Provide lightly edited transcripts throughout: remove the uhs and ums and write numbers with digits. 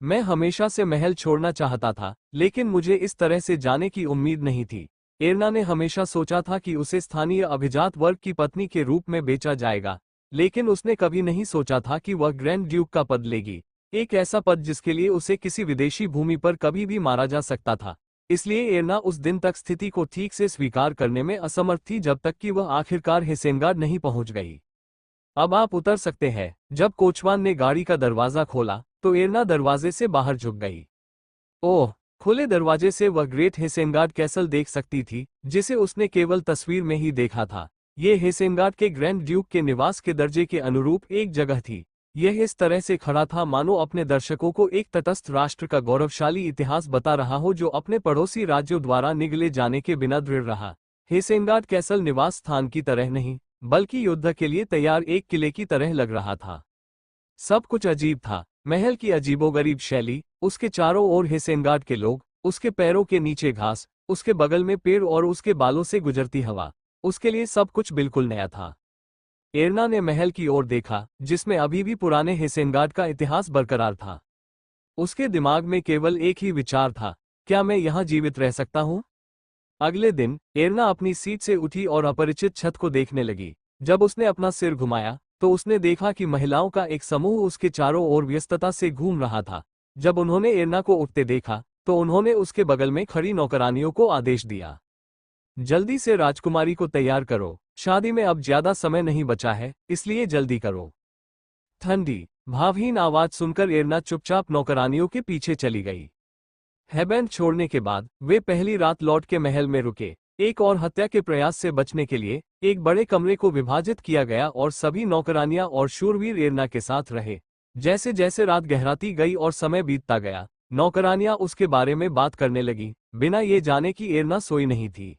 मैं हमेशा से महल छोड़ना चाहता था, लेकिन मुझे इस तरह से जाने की उम्मीद नहीं थी। एरना ने हमेशा सोचा था कि उसे स्थानीय अभिजात वर्ग की पत्नी के रूप में बेचा जाएगा, लेकिन उसने कभी नहीं सोचा था कि वह ग्रैंड ड्यूक का पद लेगी, एक ऐसा पद जिसके लिए उसे किसी विदेशी भूमि पर कभी भी मारा जा सकता था। इसलिए एरना उस दिन तक स्थिति को ठीक से स्वीकार करने में असमर्थ थी, जब तक कि वह आखिरकार हेसेनगार्ड नहीं पहुंच गई। अब आप उतर सकते हैं। जब कोचवान ने गाड़ी का दरवाजा खोला तो एरना दरवाजे से बाहर झुक गई। ओह! खुले दरवाजे से वह ग्रेट हेसेनगार्ड कैसल देख सकती थी, जिसे उसने केवल तस्वीर में ही देखा था। ये हेसेनगार्ड के ग्रैंड ड्यूक के निवास के दर्जे के अनुरूप एक जगह थी। यह इस तरह से खड़ा था मानो अपने दर्शकों को एक तटस्थ राष्ट्र का गौरवशाली इतिहास बता रहा हो, जो अपने पड़ोसी राज्यों द्वारा निगले जाने के बिना दृढ़ रहा। हेसेनगार्ड कैसल निवास स्थान की तरह नहीं, बल्कि युद्ध के लिए तैयार एक किले की तरह लग रहा था। सब कुछ अजीब था। महल की अजीबोगरीब शैली, उसके चारों ओर हेसेनगार्ड के लोग, उसके पैरों के नीचे घास, उसके बगल में पेड़ और उसके बालों से गुजरती हवा, उसके लिए सब कुछ बिल्कुल नया था। एरना ने महल की ओर देखा, जिसमें अभी भी पुराने हेसेनगार्ड का इतिहास बरकरार था। उसके दिमाग में केवल एक ही विचार था, क्या मैं यहाँ जीवित रह सकता हूँ? अगले दिन एरना अपनी सीट से उठी और अपरिचित छत को देखने लगी। जब उसने अपना सिर घुमाया तो उसने देखा कि महिलाओं का एक समूह उसके चारों ओर व्यस्तता से घूम रहा था। जब उन्होंने एरना को उठते देखा तो उन्होंने उसके बगल में खड़ी नौकरानियों को आदेश दिया, जल्दी से राजकुमारी को तैयार करो, शादी में अब ज्यादा समय नहीं बचा है, इसलिए जल्दी करो। ठंडी, भावहीन आवाज सुनकर एरना चुपचाप नौकरानियों के पीछे चली गई। हेबेंड छोड़ने के बाद वे पहली रात लौट के महल में रुके। एक और हत्या के प्रयास से बचने के लिए एक बड़े कमरे को विभाजित किया गया और सभी नौकरानियां और शूरवीर एरना के साथ रहे। जैसे जैसे रात गहराती गई और समय बीतता गया, नौकरानियां उसके बारे में बात करने लगी, बिना ये जाने कि एरना सोई नहीं थी।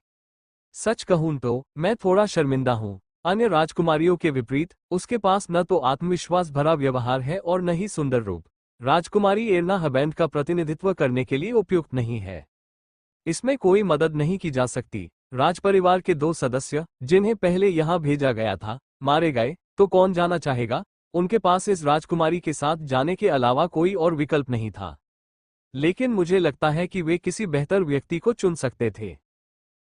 सच कहूं तो मैं थोड़ा शर्मिंदा हूं। अन्य राजकुमारियों के विपरीत उसके पास न तो आत्मविश्वास भरा व्यवहार है और न ही सुंदर रूप। राजकुमारी एरना हेबेंड का प्रतिनिधित्व करने के लिए उपयुक्त नहीं है। इसमें कोई मदद नहीं की जा सकती। राजपरिवार के दो सदस्य, जिन्हें पहले यहाँ भेजा गया था, मारे गए, तो कौन जाना चाहेगा? उनके पास इस राजकुमारी के साथ जाने के अलावा कोई और विकल्प नहीं था। लेकिन मुझे लगता है कि वे किसी बेहतर व्यक्ति को चुन सकते थे।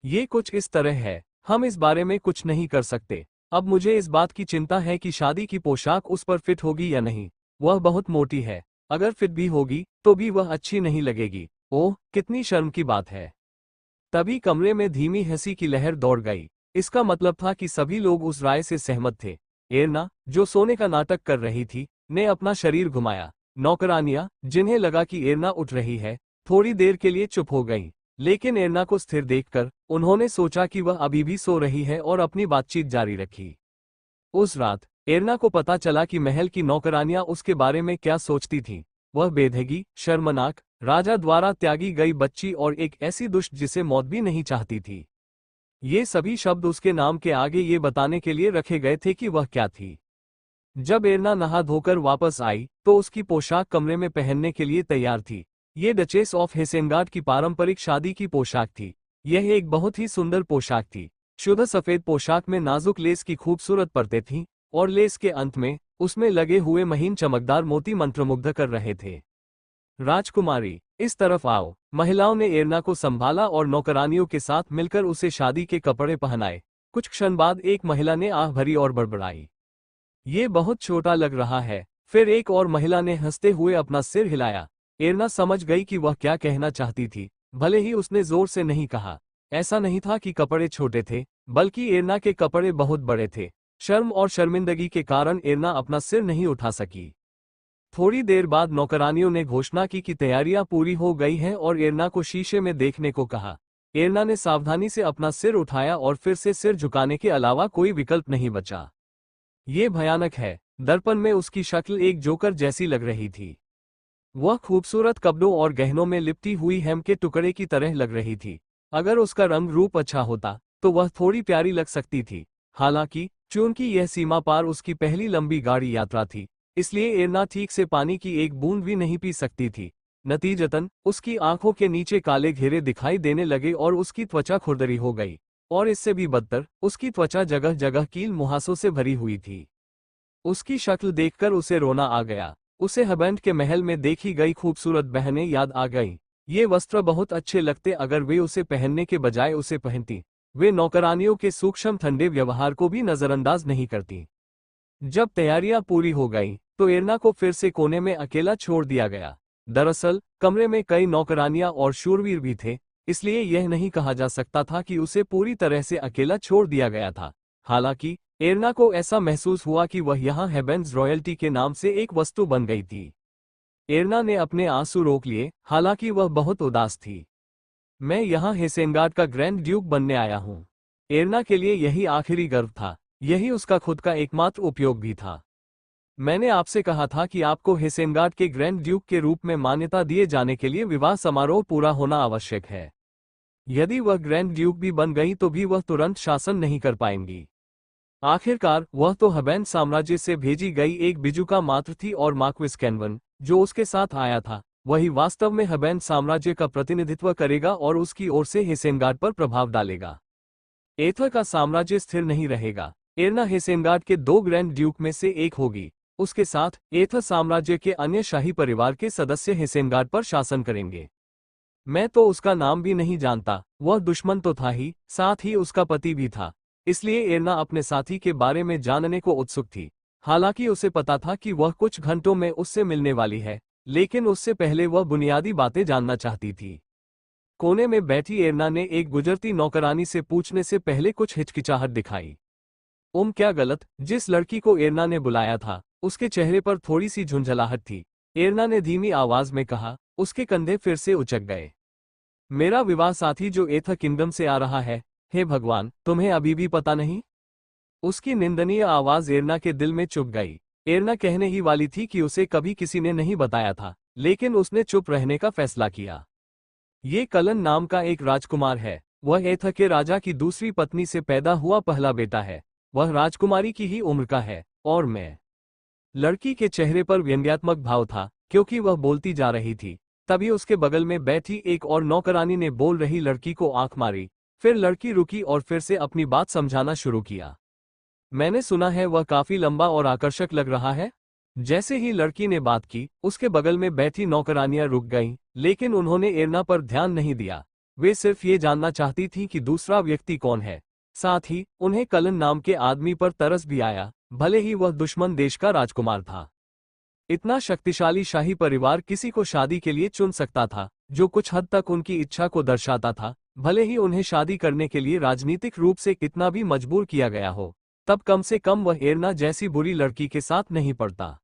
ये कुछ इस तरह है, हम इस बारे में कुछ नहीं कर सकते। अब मुझे इस बात की चिंता है कि शादी की पोशाक उस पर फिट होगी या नहीं। वह बहुत मोटी है। अगर फिट भी होगी तो भी वह अच्छी नहीं लगेगी। ओह, कितनी शर्म की बात है। तभी कमरे में धीमी हंसी की लहर दौड़ गई। इसका मतलब था कि सभी लोग उस राय से सहमत थे। एरना, जो सोने का नाटक कर रही थी, ने अपना शरीर घुमाया। नौकरानियां, जिन्हें लगा कि एरना उठ रही है, थोड़ी देर के लिए चुप हो गईं। लेकिन एरना को स्थिर देखकर उन्होंने सोचा कि वह अभी भी सो रही है और अपनी बातचीत जारी रखी। उस रात एरना को पता चला कि महल की नौकरानियां उसके बारे में क्या सोचती थीं। वह बेधगी, शर्मनाक, राजा द्वारा त्यागी गई बच्ची और एक ऐसी दुष्ट जिसे मौत भी नहीं चाहती थी। ये सभी शब्द उसके नाम के आगे ये बताने के लिए रखे गए थे कि वह क्या थी। जब एरना नहा धोकर वापस आई तो उसकी पोशाक कमरे में पहनने के लिए तैयार थी। ये डचेस ऑफ हेसेनगार्ड की पारंपरिक शादी की पोशाक थी। यह एक बहुत ही सुंदर पोशाक थी। शुद्ध सफेद पोशाक में नाजुक लेस की खूबसूरत परतें थीं और लेस के अंत में उसमें लगे हुए महीन चमकदार मोती मंत्रमुग्ध कर रहे थे। राजकुमारी, इस तरफ आओ। महिलाओं ने एरना को संभाला और नौकरानियों के साथ मिलकर उसे शादी के कपड़े पहनाए। कुछ क्षण बाद एक महिला ने आह भरी और बड़बड़ाई, ये बहुत छोटा लग रहा है। फिर एक और महिला ने हंसते हुए अपना सिर हिलाया। एरना समझ गई कि वह क्या कहना चाहती थी, भले ही उसने जोर से नहीं कहा। ऐसा नहीं था कि कपड़े छोटे थे, बल्कि एरना के कपड़े बहुत बड़े थे। शर्म और शर्मिंदगी के कारण एरना अपना सिर नहीं उठा सकी। थोड़ी देर बाद नौकरानियों ने घोषणा की कि तैयारियां पूरी हो गई हैं और एरना को शीशे में देखने को कहा। एरना ने सावधानी से अपना सिर उठाया और फिर से सिर झुकाने के अलावा कोई विकल्प नहीं बचा। ये भयानक है। दर्पण में उसकी शक्ल एक जोकर जैसी लग रही थी। वह खूबसूरत कपड़ों और गहनों में लिपटी हुई हेम के टुकड़े की तरह लग रही थी। अगर उसका रंग रूप अच्छा होता तो वह थोड़ी प्यारी लग सकती थी। हालांकि चूंकि यह सीमा पार उसकी पहली लंबी गाड़ी यात्रा थी, इसलिए एरना ठीक से पानी की एक बूंद भी नहीं पी सकती थी। नतीजतन उसकी आंखों के नीचे काले घेरे दिखाई देने लगे और उसकी त्वचा खुरदरी हो गई। और इससे भी बदतर, उसकी त्वचा जगह जगह कील मुहासों से भरी हुई थी। उसकी शक्ल देखकर उसे रोना आ गया। उसे हबैंड के महल में देखी गई खूबसूरत बहनें याद आ गईं। ये वस्त्र बहुत अच्छे लगते अगर वे उसे पहनने के बजाय उसे पहनती। वे नौकरानियों के सूक्ष्म ठंडे व्यवहार को भी नजरअंदाज नहीं करती। जब तैयारियां पूरी हो गईं, तो एरना को फिर से कोने में अकेला छोड़ दिया गया। दरअसल कमरे में कई नौकरानियां और शूरवीर भी थे, इसलिए यह नहीं कहा जा सकता था कि उसे पूरी तरह से अकेला छोड़ दिया गया था। हालांकि एरना को ऐसा महसूस हुआ कि वह यहाँ हेबेंस रॉयल्टी के नाम से एक वस्तु बन गई थी। एरना ने अपने आंसू रोक लिए, हालांकि वह बहुत उदास थी। मैं यहाँ हेसेनगार्ड का ग्रैंड ड्यूक बनने आया हूँ। एरना के लिए यही आखिरी गर्व था, यही उसका खुद का एकमात्र उपयोग भी था। मैंने आपसे कहा था कि आपको हेसेनगार्ड के ग्रैंड ड्यूक के रूप में मान्यता दिए जाने के लिए विवाह समारोह पूरा होना आवश्यक है। यदि वह ग्रैंड ड्यूक भी बन गई तो भी वह तुरंत शासन नहीं कर पाएंगी। आखिरकार वह तो हबैंड साम्राज्य से भेजी गई एक बिजुका मात्र थी और मार्क्विस कैनवन, जो उसके साथ आया था, वही वास्तव में हबैंड साम्राज्य का प्रतिनिधित्व करेगा और उसकी ओर से हेसेनगार्ड पर प्रभाव डालेगा। एथर का साम्राज्य स्थिर नहीं रहेगा। एरना हेसेनगार्ड के 2 ग्रैंड ड्यूक में से एक होगी। उसके साथ एथर साम्राज्य के अन्य शाही परिवार के सदस्य हेसेनगार्ड पर शासन करेंगे। मैं तो उसका नाम भी नहीं जानता। वह दुश्मन तो था ही, साथ ही उसका पति भी था। इसलिए एरना अपने साथी के बारे में जानने को उत्सुक थी। हालांकि उसे पता था कि वह कुछ घंटों में उससे मिलने वाली है, लेकिन उससे पहले वह बुनियादी बातें जानना चाहती थी। कोने में बैठी एरना ने एक गुजरती नौकरानी से पूछने से पहले कुछ हिचकिचाहट दिखाई। क्या गलत? जिस लड़की को एरना ने बुलाया था, उसके चेहरे पर थोड़ी सी झुंझलाहट थी। एरना ने धीमी आवाज में कहा। उसके कंधे फिर से उचक गए। मेरा विवाह साथी जो एथर किंगडम से आ रहा है। हे भगवान, तुम्हें अभी भी पता नहीं? उसकी निंदनीय आवाज एरना के दिल में चुभ गई। एरना कहने ही वाली थी कि उसे कभी किसी ने नहीं बताया था, लेकिन उसने चुप रहने का फैसला किया। ये कलन नाम का एक राजकुमार है। वह एथर के राजा की दूसरी पत्नी से पैदा हुआ पहला बेटा है। वह राजकुमारी की ही उम्र का है, और मैं। लड़की के चेहरे पर व्यंग्यात्मक भाव था, क्योंकि वह बोलती जा रही थी। तभी उसके बगल में बैठी एक और नौकरानी ने बोल रही लड़की को आंख मारी। फिर लड़की रुकी और फिर से अपनी बात समझाना शुरू किया। मैंने सुना है वह काफी लंबा और आकर्षक लग रहा है। जैसे ही लड़की ने बात की, उसके बगल में बैठी नौकरानियां रुक गईं, लेकिन उन्होंने एरना पर ध्यान नहीं दिया। वे सिर्फ ये जानना चाहती थीं कि दूसरा व्यक्ति कौन है। साथ ही उन्हें कलन नाम के आदमी पर तरस भी आया, भले ही वह दुश्मन देश का राजकुमार था। इतना शक्तिशाली शाही परिवार किसी को शादी के लिए चुन सकता था, जो कुछ हद तक उनकी इच्छा को दर्शाता था, भले ही उन्हें शादी करने के लिए राजनीतिक रूप से कितना भी मजबूर किया गया हो। तब कम से कम वह एरना जैसी बुरी लड़की के साथ नहीं पड़ता।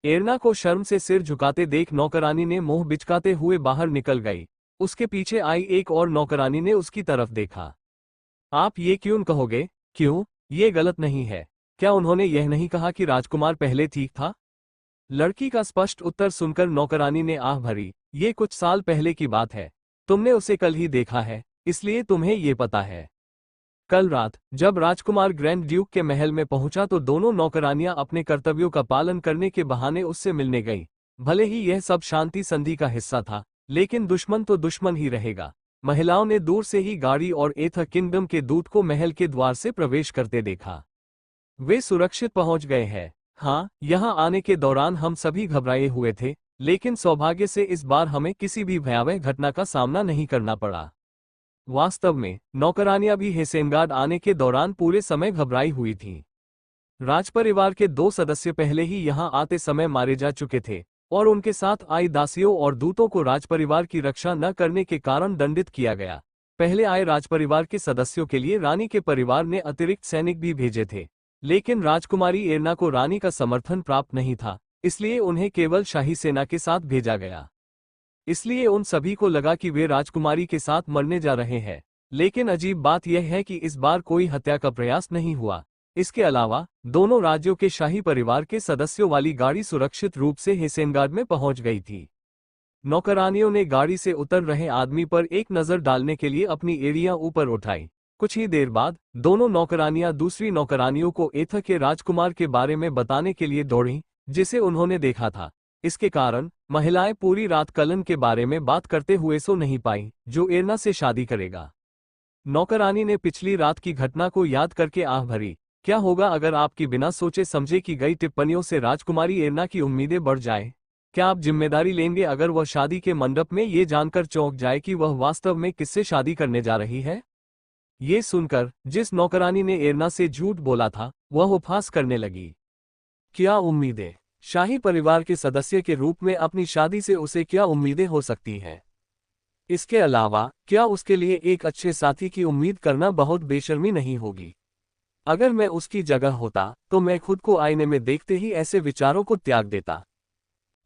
एरना को शर्म से सिर झुकाते देख नौकरानी ने मुंह बिचकाते हुए बाहर निकल गई। उसके पीछे आई एक और नौकरानी ने उसकी तरफ देखा। आप ये क्यों कहोगे? क्यों? ये गलत नहीं है। क्या उन्होंने यह नहीं कहा कि राजकुमार पहले ठीक था? लड़की का स्पष्ट उत्तर सुनकर नौकरानी ने आह भरी। ये कुछ साल पहले की बात है। तुमने उसे कल ही देखा है, इसलिए तुम्हें ये पता है। कल रात जब राजकुमार ग्रैंड ड्यूक के महल में पहुंचा तो दोनों नौकरानियां अपने कर्तव्यों का पालन करने के बहाने उससे मिलने गईं। भले ही यह सब शांति संधि का हिस्सा था, लेकिन दुश्मन तो दुश्मन ही रहेगा। महिलाओं ने दूर से ही गाड़ी और एथर किंगडम के दूत को महल के द्वार से प्रवेश करते देखा। वे सुरक्षित पहुंच गए हैं। हाँ, यहाँ आने के दौरान हम सभी घबराए हुए थे, लेकिन सौभाग्य से इस बार हमें किसी भी भयावह घटना का सामना नहीं करना पड़ा। वास्तव में नौकरानियां भी हेसेनगार्ड आने के दौरान पूरे समय घबराई हुई थीं। राजपरिवार के 2 सदस्य पहले ही यहां आते समय मारे जा चुके थे, और उनके साथ आई दासियों और दूतों को राजपरिवार की रक्षा न करने के कारण दंडित किया गया। पहले आए राजपरिवार के सदस्यों के लिए रानी के परिवार ने अतिरिक्त सैनिक भी भेजे थे, लेकिन राजकुमारी एरना को रानी का समर्थन प्राप्त नहीं था, इसलिए उन्हें केवल शाही सेना के साथ भेजा गया। इसलिए उन सभी को लगा कि वे राजकुमारी के साथ मरने जा रहे हैं। लेकिन अजीब बात यह है कि इस बार कोई हत्या का प्रयास नहीं हुआ। इसके अलावा दोनों राज्यों के शाही परिवार के सदस्यों वाली गाड़ी सुरक्षित रूप से हेसेनगार्ड में पहुंच गई थी। नौकरानियों ने गाड़ी से उतर रहे आदमी पर एक नजर डालने के लिए अपनी एड़ियां ऊपर उठाई। कुछ ही देर बाद दोनों नौकरानियां दूसरी नौकरानियों को एथर के राजकुमार के बारे में बताने के लिए दौड़ीं, जिसे उन्होंने देखा था। इसके कारण महिलाएं पूरी रात कलन के बारे में बात करते हुए सो नहीं पाईं, जो एरना से शादी करेगा। नौकरानी ने पिछली रात की घटना को याद करके आह भरी। क्या होगा अगर आपकी बिना सोचे समझे की गई टिप्पणियों से राजकुमारी एरना की उम्मीदें बढ़ जाएं? क्या आप जिम्मेदारी लेंगे अगर वह शादी के मंडप में ये जानकर चौंक जाए कि वह वास्तव में किससे शादी करने जा रही है? ये सुनकर जिस नौकरानी ने एरना से झूठ बोला था, वह उपहास करने लगी। क्या उम्मीदें? शाही परिवार के सदस्य के रूप में अपनी शादी से उसे क्या उम्मीदें हो सकती हैं? इसके अलावा क्या उसके लिए एक अच्छे साथी की उम्मीद करना बहुत बेशर्मी नहीं होगी? अगर मैं उसकी जगह होता तो मैं खुद को आईने में देखते ही ऐसे विचारों को त्याग देता।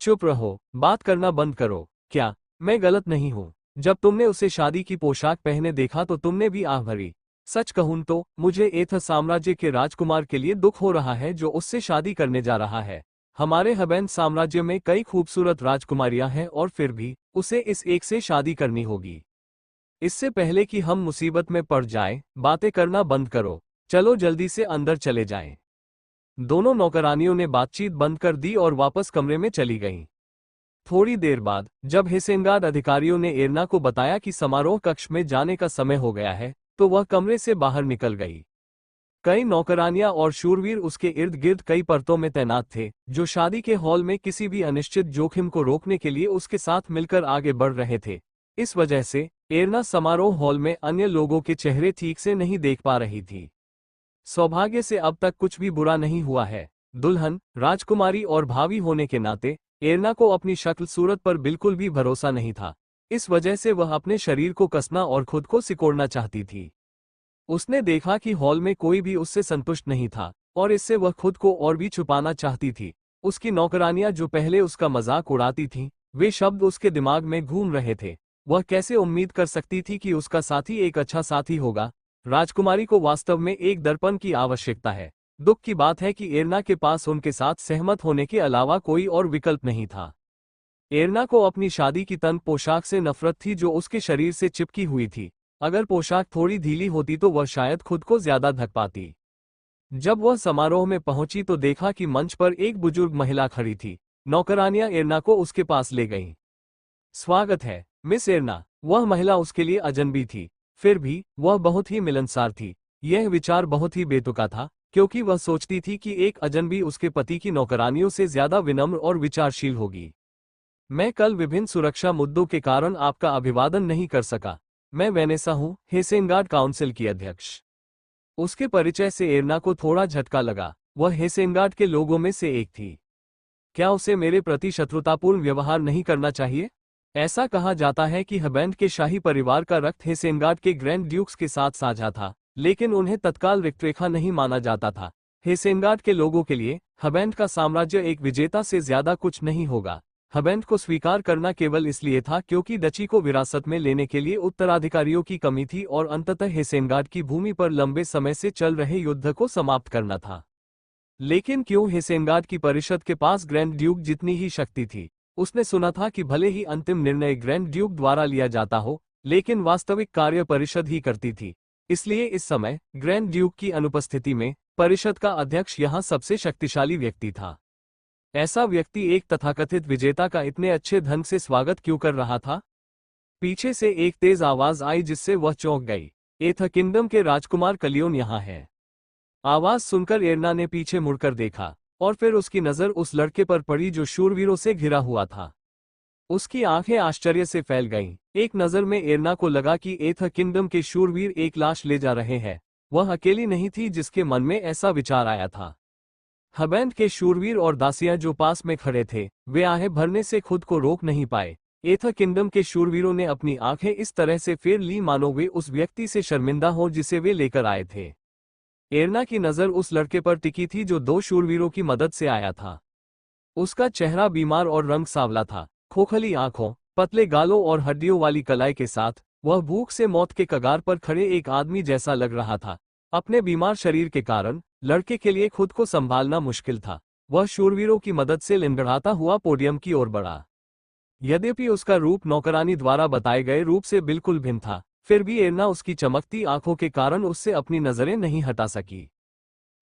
चुप रहो, बात करना बंद करो। क्या मैं गलत नहीं हूं? जब तुमने उसे शादी की पोशाक पहने देखा तो तुमने भी आह भरी। सच कहूं तो मुझे एथ साम्राज्य के राजकुमार के लिए दुख हो रहा है जो उससे शादी करने जा रहा है। हमारे हबैन साम्राज्य में कई खूबसूरत राजकुमारियां हैं और फिर भी उसे इस एक से शादी करनी होगी। इससे पहले कि हम मुसीबत में पड़ जाएं, बातें करना बंद करो। चलो जल्दी से अंदर चले जाएं। दोनों नौकरानियों ने बातचीत बंद कर दी और वापस कमरे में चली गईं। थोड़ी देर बाद जब हिसेनगार्ड अधिकारियों ने एरना को बताया कि समारोह कक्ष में जाने का समय हो गया है, तो वह कमरे से बाहर निकल गई। कई नौकरानियां और शूरवीर उसके इर्द गिर्द कई परतों में तैनात थे, जो शादी के हॉल में किसी भी अनिश्चित जोखिम को रोकने के लिए उसके साथ मिलकर आगे बढ़ रहे थे। इस वजह से एरना समारोह हॉल में अन्य लोगों के चेहरे ठीक से नहीं देख पा रही थी। सौभाग्य से अब तक कुछ भी बुरा नहीं हुआ है। दुल्हन, राजकुमारी और भावी होने के नाते एरना को अपनी शक्ल सूरत पर बिल्कुल भी भरोसा नहीं था। इस वजह से वह अपने शरीर को कसना और खुद को सिकोड़ना चाहती थी। उसने देखा कि हॉल में कोई भी उससे संतुष्ट नहीं था और इससे वह खुद को और भी छुपाना चाहती थी। उसकी नौकरानियां जो पहले उसका मजाक उड़ाती थीं, वे शब्द उसके दिमाग में घूम रहे थे। वह कैसे उम्मीद कर सकती थी कि उसका साथी एक अच्छा साथी होगा? राजकुमारी को वास्तव में एक दर्पण की आवश्यकता है। दुख की बात है कि एरना के पास उनके साथ सहमत होने के अलावा कोई और विकल्प नहीं था। एरना को अपनी शादी की तंग पोशाक से नफरत थी जो उसके शरीर से चिपकी हुई थी। अगर पोशाक थोड़ी ढीली होती तो वह शायद खुद को ज्यादा ढक पाती। जब वह समारोह में पहुंची तो देखा कि मंच पर एक बुजुर्ग महिला खड़ी थी। नौकरानियां एरना को उसके पास ले गईं। स्वागत है, मिस एरना। वह महिला उसके लिए अजनबी थी, फिर भी वह बहुत ही मिलनसार थी। यह विचार बहुत ही बेतुका था, क्योंकि वह सोचती थी कि एक अजनबी उसके पति की नौकरानियों से ज्यादा विनम्र और विचारशील होगी। मैं कल विभिन्न सुरक्षा मुद्दों के कारण आपका अभिवादन नहीं कर सका। मैं वेनेसा हूँ, हेसेनगार्ड काउंसिल की अध्यक्ष। उसके परिचय से एरना को थोड़ा झटका लगा। वह हेसेनगार्ड के लोगों में से एक थी। क्या उसे मेरे प्रति शत्रुतापूर्ण व्यवहार नहीं करना चाहिए? ऐसा कहा जाता है कि हबैंड के शाही परिवार का रक्त हेसेनगार्ड के ग्रैंड ड्यूक्स के साथ साझा था, लेकिन उन्हें तत्काल रिक्तरेखा नहीं माना जाता था। हेसेनगार्ड के लोगों के लिए हबैंड का साम्राज्य एक विजेता से ज्यादा कुछ नहीं होगा। हबैंड को स्वीकार करना केवल इसलिए था क्योंकि डची को विरासत में लेने के लिए उत्तराधिकारियों की कमी थी और अंततः हेसेनगार्ड की भूमि पर लंबे समय से चल रहे युद्ध को समाप्त करना था। लेकिन क्यों हेसेनगार्ड की परिषद के पास ग्रैंड ड्यूक जितनी ही शक्ति थी? उसने सुना था कि भले ही अंतिम निर्णय ग्रैंड ड्यूक द्वारा लिया जाता हो, लेकिन वास्तविक कार्य परिषद ही करती थी। इसलिए इस समय ग्रैंड ड्यूक की अनुपस्थिति में परिषद का अध्यक्ष यहाँ सबसे शक्तिशाली व्यक्ति था। ऐसा व्यक्ति एक तथाकथित विजेता का इतने अच्छे ढंग से स्वागत क्यों कर रहा था? पीछे से एक तेज आवाज आई जिससे वह चौंक गई। एथ किंगडम के राजकुमार कलियोन यहाँ है। आवाज सुनकर एरना ने पीछे मुड़कर देखा और फिर उसकी नजर उस लड़के पर पड़ी जो शूरवीरों से घिरा हुआ था। उसकी आंखें आश्चर्य से फैल गईं। एक नजर में एरना को लगा कि एथ किंगडम के शूरवीर एक लाश ले जा रहे हैं। वह अकेली नहीं थी जिसके मन में ऐसा विचार आया था। हबैंड के शूरवीर और दासियां जो पास में खड़े थे, वे आहें भरने से खुद को रोक नहीं पाए। एथ किंगडम के शूरवीरों ने अपनी आंखें इस तरह से फेर ली मानो वे उस व्यक्ति से शर्मिंदा हो जिसे वे लेकर आए थे। एरना की नजर उस लड़के पर टिकी थी जो दो शूरवीरों की मदद से आया था। उसका चेहरा बीमार और रंग सांवला था। खोखली आंखों, पतले गालों और हड्डियों वाली कलाई के साथ वह भूख से मौत के कगार पर खड़े एक आदमी जैसा लग रहा था। अपने बीमार शरीर के कारण लड़के के लिए खुद को संभालना मुश्किल था। वह शूरवीरों की मदद से लंगड़ाता हुआ पोडियम की ओर बढ़ा। यद्यपि उसका रूप नौकरानी द्वारा बताए गए रूप से बिल्कुल भिन्न था, फिर भी एरना उसकी चमकती आंखों के कारण उससे अपनी नजरें नहीं हटा सकी।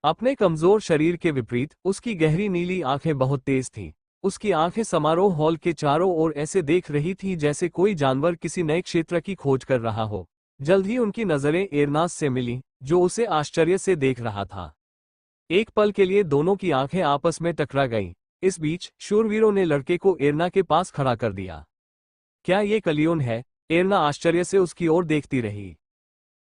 अपने कमजोर शरीर के विपरीत उसकी गहरी नीली आंखें बहुत तेज थीं। उसकी आंखें समारोह हॉल के चारों ओर ऐसे देख रही थीं जैसे कोई जानवर किसी नए क्षेत्र की खोज कर रहा हो। जल्द ही उनकी नजरें एरनास से मिली, जो उसे आश्चर्य से देख रहा था। एक पल के लिए दोनों की आंखें आपस में टकरा गईं। इस बीच शूरवीरों ने लड़के को एरना के पास खड़ा कर दिया। क्या ये कलियोन है? एरना आश्चर्य से उसकी ओर देखती रही।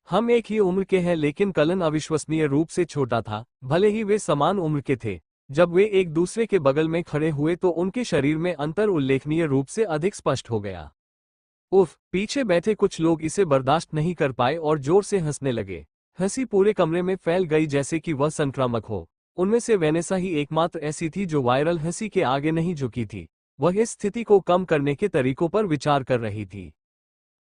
हम एक ही उम्र के हैं, लेकिन कलन अविश्वसनीय रूप से छोटा था। भले ही वे समान उम्र के थे, जब वे एक दूसरे के बगल में खड़े हुए तो उनके शरीर में अंतर उल्लेखनीय रूप से अधिक स्पष्ट हो गया। उफ! पीछे बैठे कुछ लोग इसे बर्दाश्त नहीं कर पाए और जोर से हंसने लगे। हंसी पूरे कमरे में फैल गई जैसे कि वह संक्रामक हो। उनमें से वेनेसा ही एकमात्र ऐसी थी जो वायरल हंसी के आगे नहीं झुकी थी। वह इस स्थिति को कम करने के तरीकों पर विचार कर रही थी।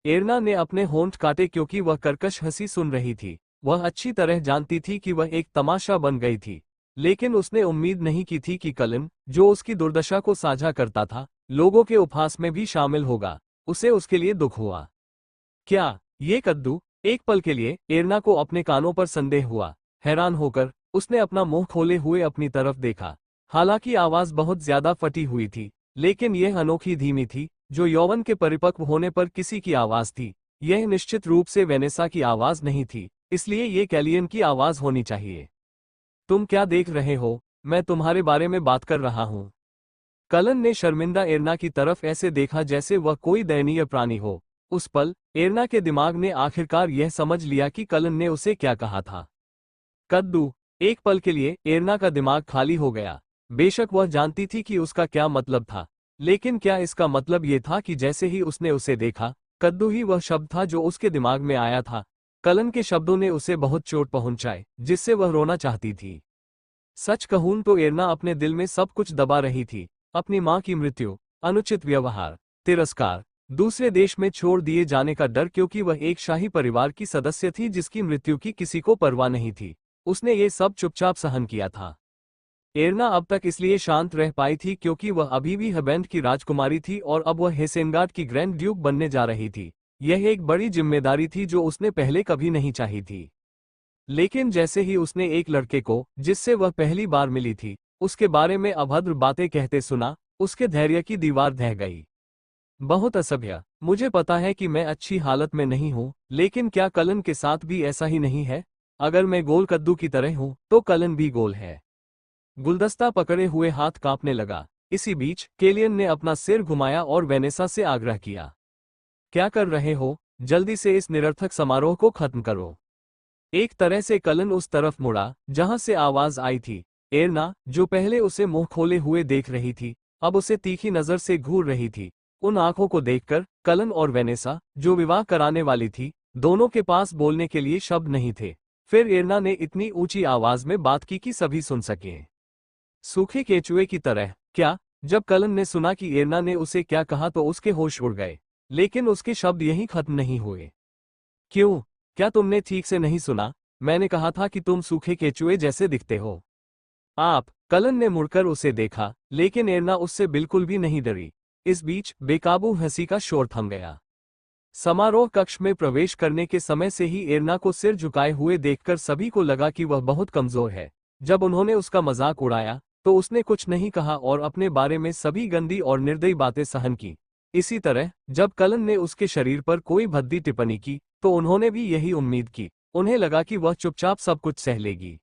एरना ने अपने होंठ काटे क्योंकि वह कर्कश हंसी सुन रही थी। वह अच्छी तरह जानती थी कि वह एक तमाशा बन गई थी, लेकिन उसने उम्मीद नहीं की थी कि कलन, जो उसकी दुर्दशा को साझा करता था, लोगों के उपहास में भी शामिल होगा। उसे उसके लिए दुख हुआ। क्या ये कद्दू? एक पल के लिए एरना को अपने कानों पर संदेह हुआ। हैरान होकर उसने अपना मुंह खोले हुए अपनी तरफ देखा। हालांकि आवाज बहुत ज्यादा फटी हुई थी, लेकिन यह अनोखी धीमी थी, जो यौवन के परिपक्व होने पर किसी की आवाज थी। यह निश्चित रूप से वेनेसा की आवाज नहीं थी, इसलिए ये कैलियन की आवाज होनी चाहिए। तुम क्या देख रहे हो? मैं तुम्हारे बारे में बात कर रहा हूं। कलन ने शर्मिंदा एरना की तरफ ऐसे देखा जैसे वह कोई दयनीय प्राणी हो। उस पल एरना के दिमाग ने आखिरकार यह समझ लिया कि कलन ने उसे क्या कहा था। कद्दू। एक पल के लिए एरना का दिमाग खाली हो गया। बेशक वह जानती थी कि उसका क्या मतलब था, लेकिन क्या इसका मतलब ये था कि जैसे ही उसने उसे देखा, कद्दू ही वह शब्द था जो उसके दिमाग में आया था? कलन के शब्दों ने उसे बहुत चोट पहुंचाई, जिससे वह रोना चाहती थी। सच कहूं तो एरना अपने दिल में सब कुछ दबा रही थी। अपनी मां की मृत्यु, अनुचित व्यवहार, तिरस्कार, दूसरे देश में छोड़ दिए जाने का डर, क्योंकि वह एक शाही परिवार की सदस्य थी जिसकी मृत्यु की किसी को परवाह नहीं थी। उसने ये सब चुपचाप सहन किया था। एरना अब तक इसलिए शांत रह पाई थी क्योंकि वह अभी भी हबेंड की राजकुमारी थी और अब वह हेसेनगार्ड की ग्रैंड ड्यूक बनने जा रही थी। यह एक बड़ी जिम्मेदारी थी जो उसने पहले कभी नहीं चाही थी। लेकिन जैसे ही उसने एक लड़के को, जिससे वह पहली बार मिली थी, उसके बारे में अभद्र बातें कहते सुना, उसके धैर्य की दीवार ढह गई। बहुत असभ्य। मुझे पता है कि मैं अच्छी हालत में नहीं हूं, लेकिन क्या कलन के साथ भी ऐसा ही नहीं है? अगर मैं गोल कद्दू की तरह हूं, तो कलन भी गोल है। गुलदस्ता पकड़े हुए हाथ कांपने लगा। इसी बीच केलियन ने अपना सिर घुमाया और वेनेसा से आग्रह किया। क्या कर रहे हो? जल्दी से इस निरर्थक समारोह को खत्म करो। एक तरह से कलन उस तरफ मुड़ा जहां से आवाज आई थी। एरना, जो पहले उसे मुंह खोले हुए देख रही थी, अब उसे तीखी नजर से घूर रही थी। उन आंखों को देखकर कलन और वेनेसा, जो विवाह कराने वाली थी, दोनों के पास बोलने के लिए शब्द नहीं थे। फिर एरना ने इतनी ऊंची आवाज में बात की कि सभी सुन सके। सूखे केचुए की तरह। क्या? जब कलन ने सुना कि एरना ने उसे क्या कहा तो उसके होश उड़ गए, लेकिन उसके शब्द यहीं खत्म नहीं हुए। क्यों? क्या तुमने ठीक से नहीं सुना? मैंने कहा था कि तुम सूखे केचुए जैसे दिखते हो। आप? कलन ने मुड़कर उसे देखा, लेकिन एरना उससे बिल्कुल भी नहीं डरी। इस बीच बेकाबू हंसी का शोर थम गया। समारोह कक्ष में प्रवेश करने के समय से ही एरना को सिर झुकाए हुए देखकर सभी को लगा कि वह बहुत कमजोर है। जब उन्होंने उसका मजाक उड़ाया, तो उसने कुछ नहीं कहा और अपने बारे में सभी गंदी और निर्दयी बातें सहन की। इसी तरह जब कलन ने उसके शरीर पर कोई भद्दी टिप्पणी की, तो उन्होंने भी यही उम्मीद की। उन्हें लगा कि वह चुपचाप सब कुछ सह लेगी।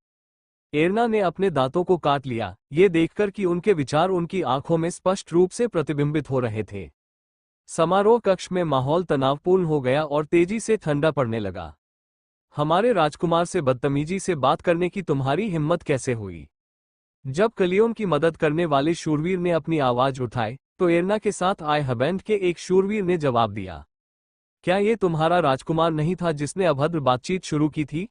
एरना ने अपने दांतों को काट लिया, ये देखकर कि उनके विचार उनकी आंखों में स्पष्ट रूप से प्रतिबिंबित हो रहे थे। समारोह कक्ष में माहौल तनावपूर्ण हो गया और तेजी से ठंडा पड़ने लगा। हमारे राजकुमार से बदतमीजी से बात करने की तुम्हारी हिम्मत कैसे हुई? जब कलियोन की मदद करने वाले शूरवीर ने अपनी आवाज उठाई, तो एरना के साथ आए हबेंड के एक शूरवीर ने जवाब दिया। क्या ये तुम्हारा राजकुमार नहीं था जिसने अभद्र बातचीत शुरू की थी?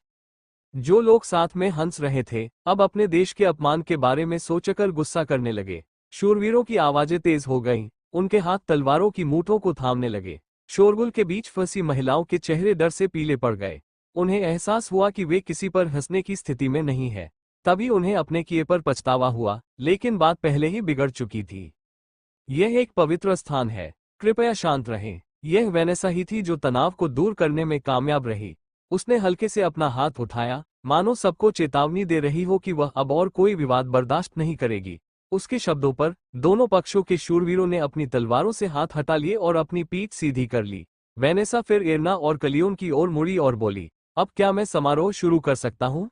जो लोग साथ में हंस रहे थे, अब अपने देश के अपमान के बारे में सोचकर गुस्सा करने लगे। शूरवीरों की आवाजें तेज हो गईं, उनके हाथ तलवारों की मूठों को थामने लगे। शोरगुल के बीच फंसी महिलाओं के चेहरे डर से पीले पड़ गए। उन्हें एहसास हुआ कि वे किसी पर हंसने की स्थिति में नहीं है। तभी उन्हें अपने किए पर पछतावा हुआ, लेकिन बात पहले ही बिगड़ चुकी थी। यह एक पवित्र स्थान है, कृपया शांत रहें। यह वेनेसा ही थी जो तनाव को दूर करने में कामयाब रही। उसने हल्के से अपना हाथ उठाया, मानो सबको चेतावनी दे रही हो कि वह अब और कोई विवाद बर्दाश्त नहीं करेगी। उसके शब्दों पर दोनों पक्षों के शूरवीरों ने अपनी तलवारों से हाथ हटा लिए और अपनी पीठ सीधी कर ली। वेनेसा फिर एरना और कलियोन की ओर मुड़ी और बोली, अब क्या मैं समारोह शुरू कर सकता हूँ?